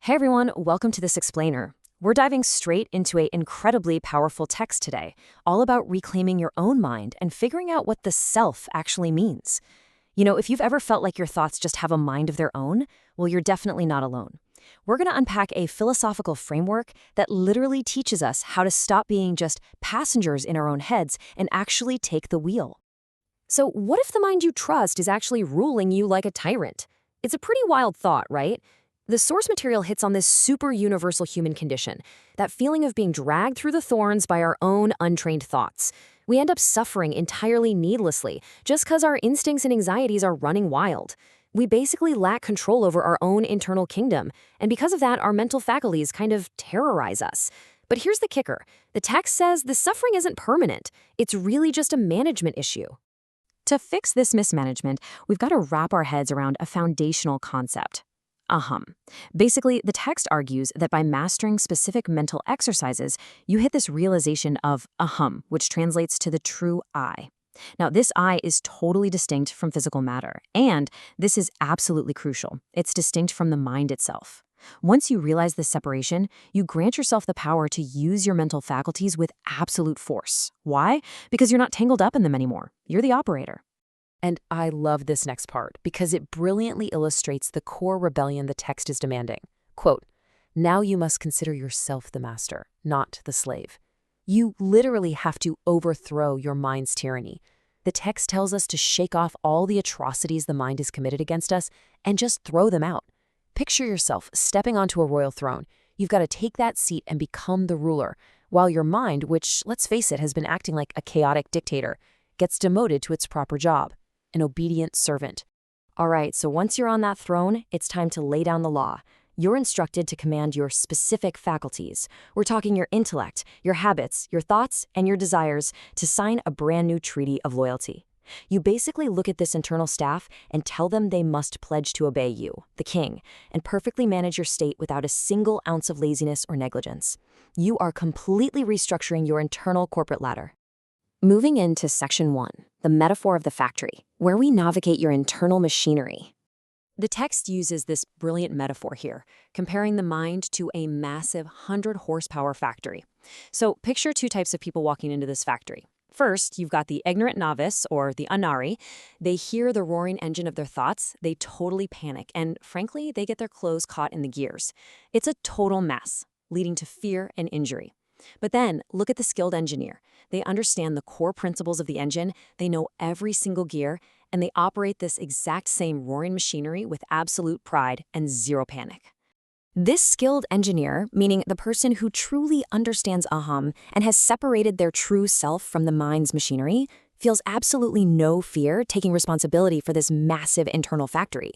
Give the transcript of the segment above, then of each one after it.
Hey everyone, welcome to this explainer. We're diving straight into an incredibly powerful text today, all about reclaiming your own mind and figuring out what the self actually means. You know, if you've ever felt like your thoughts just have a mind of their own, well, you're definitely not alone. We're going to unpack a philosophical framework that literally teaches us how to stop being just passengers in our own heads and actually take the wheel. So, what if the mind you trust is actually ruling you like a tyrant? It's a pretty wild thought, right? The source material hits on this super universal human condition, that feeling of being dragged through the thorns by our own untrained thoughts. We end up suffering entirely needlessly just because our instincts and anxieties are running wild. We basically lack control over our own internal kingdom, and because of that, our mental faculties kind of terrorize us. But here's the kicker. The text says the suffering isn't permanent. It's really just a management issue. To fix this mismanagement, we've got to wrap our heads around a foundational concept. Basically, the text argues that by mastering specific mental exercises, you hit this realization of which translates to the true I. Now, this I is totally distinct from physical matter, and this is absolutely crucial. It's distinct from the mind itself. Once you realize this separation, you grant yourself the power to use your mental faculties with absolute force. Why? Because you're not tangled up in them anymore. You're the operator. And I love this next part because it brilliantly illustrates the core rebellion the text is demanding. Quote, "Now you must consider yourself the master, not the slave." You literally have to overthrow your mind's tyranny. The text tells us to shake off all the atrocities the mind has committed against us and just throw them out. Picture yourself stepping onto a royal throne. You've got to take that seat and become the ruler, while your mind, which, let's face it, has been acting like a chaotic dictator, gets demoted to its proper job. An obedient servant. All right, so once you're on that throne, it's time to lay down the law. You're instructed to command your specific faculties. We're talking your intellect, your habits, your thoughts, and your desires to sign a brand new treaty of loyalty. You basically look at this internal staff and tell them they must pledge to obey you, the king, and perfectly manage your state without a single ounce of laziness or negligence. You are completely restructuring your internal corporate ladder. Moving into Section 1, the metaphor of the factory, where we navigate your internal machinery. The text uses this brilliant metaphor here, comparing the mind to a massive 100-horsepower factory. So picture two types of people walking into this factory. First, you've got the ignorant novice, or the anari. They hear the roaring engine of their thoughts, they totally panic, and frankly, they get their clothes caught in the gears. It's a total mess, leading to fear and injury. But then, look at the skilled engineer. They understand the core principles of the engine, they know every single gear, and they operate this exact same roaring machinery with absolute pride and zero panic. This skilled engineer, meaning the person who truly understands and has separated their true self from the mind's machinery, feels absolutely no fear taking responsibility for this massive internal factory.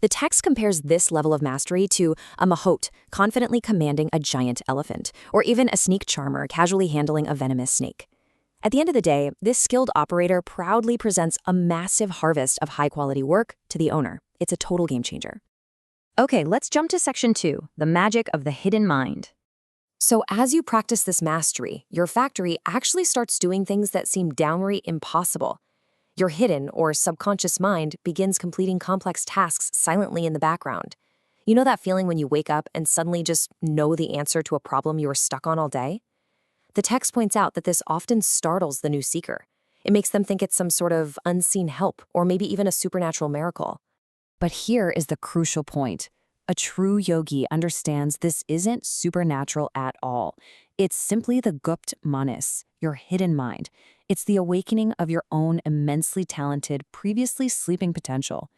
The text compares this level of mastery to a mahout confidently commanding a giant elephant, or even a sneak charmer casually handling a venomous snake. At the end of the day, this skilled operator proudly presents a massive harvest of high-quality work to the owner. It's a total game changer. Okay, let's jump to Section 2, the magic of the hidden mind. So as you practice this mastery, your factory actually starts doing things that seem downright impossible. Your hidden or subconscious mind begins completing complex tasks silently in the background. You know that feeling when you wake up and suddenly just know the answer to a problem you were stuck on all day? The text points out that this often startles the new seeker. It makes them think it's some sort of unseen help or maybe even a supernatural miracle. But here is the crucial point. A true yogi understands this isn't supernatural at all. It's simply the Gupt Manas, your hidden mind. It's the awakening of your own immensely talented, previously sleeping potential.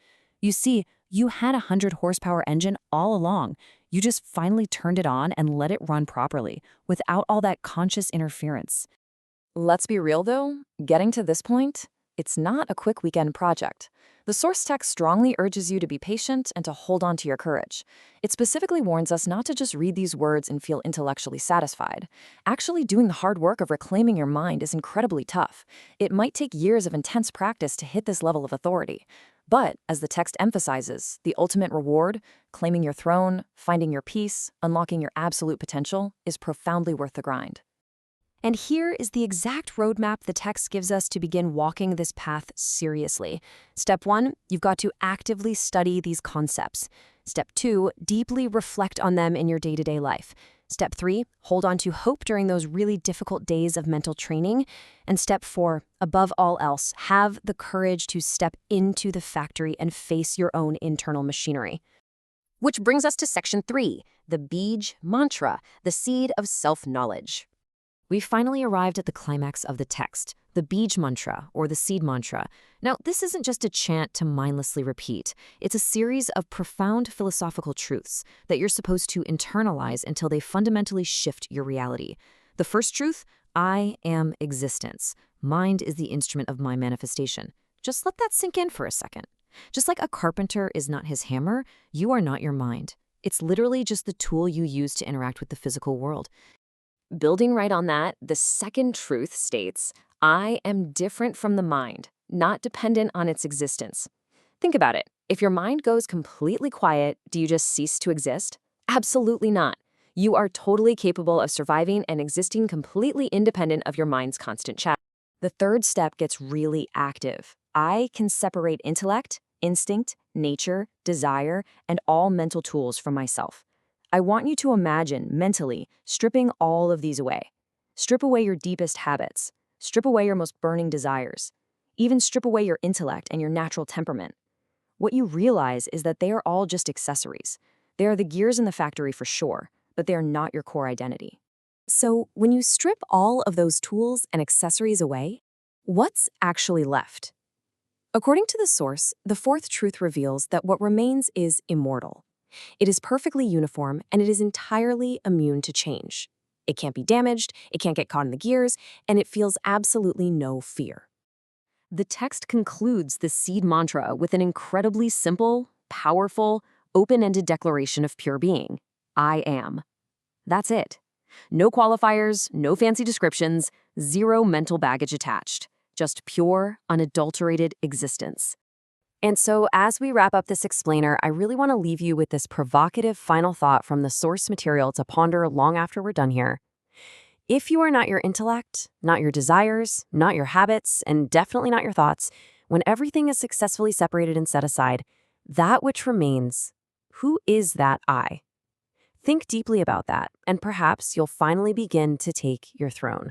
You see, you had a 100-horsepower engine all along. You just finally turned it on and let it run properly, without all that conscious interference. Let's be real though, getting to this point, it's not a quick weekend project. The source text strongly urges you to be patient and to hold on to your courage. It specifically warns us not to just read these words and feel intellectually satisfied. Actually doing the hard work of reclaiming your mind is incredibly tough. It might take years of intense practice to hit this level of authority. But, as the text emphasizes, the ultimate reward, claiming your throne, finding your peace, unlocking your absolute potential, is profoundly worth the grind. And here is the exact roadmap the text gives us to begin walking this path seriously. Step 1, you've got to actively study these concepts. Step 2, deeply reflect on them in your day-to-day life. Step 3, hold on to hope during those really difficult days of mental training. And Step 4, above all else, have the courage to step into the factory and face your own internal machinery. Which brings us to Section 3, the Bij Mantra, the seed of self-knowledge. We finally arrived at the climax of the text, the Bij Mantra, or the seed mantra. Now, this isn't just a chant to mindlessly repeat. It's a series of profound philosophical truths that you're supposed to internalize until they fundamentally shift your reality. The first truth, I am existence. Mind is the instrument of my manifestation. Just let that sink in for a second. Just like a carpenter is not his hammer, you are not your mind. It's literally just the tool you use to interact with the physical world. Building right on that, the second truth states, I am different from the mind, not dependent on its existence. Think about it. If your mind goes completely quiet, do you just cease to exist? Absolutely not. You are totally capable of surviving and existing completely independent of your mind's constant chatter. The third step gets really active. I can separate intellect, instinct, nature, desire, and all mental tools from myself. I want you to imagine, mentally, stripping all of these away. Strip away your deepest habits. Strip away your most burning desires. Even strip away your intellect and your natural temperament. What you realize is that they are all just accessories. They are the gears in the factory for sure, but they are not your core identity. So, when you strip all of those tools and accessories away, what's actually left? According to the source, the fourth truth reveals that what remains is immortal. It is perfectly uniform, and it is entirely immune to change. It can't be damaged, it can't get caught in the gears, and it feels absolutely no fear. The text concludes the seed mantra with an incredibly simple, powerful, open-ended declaration of pure being. I am. That's it. No qualifiers, no fancy descriptions, zero mental baggage attached. Just pure, unadulterated existence. And so, as we wrap up this explainer, I really want to leave you with this provocative final thought from the source material to ponder long after we're done here. If you are not your intellect, not your desires, not your habits, and definitely not your thoughts, when everything is successfully separated and set aside, that which remains, who is that I? Think deeply about that, and perhaps you'll finally begin to take your throne.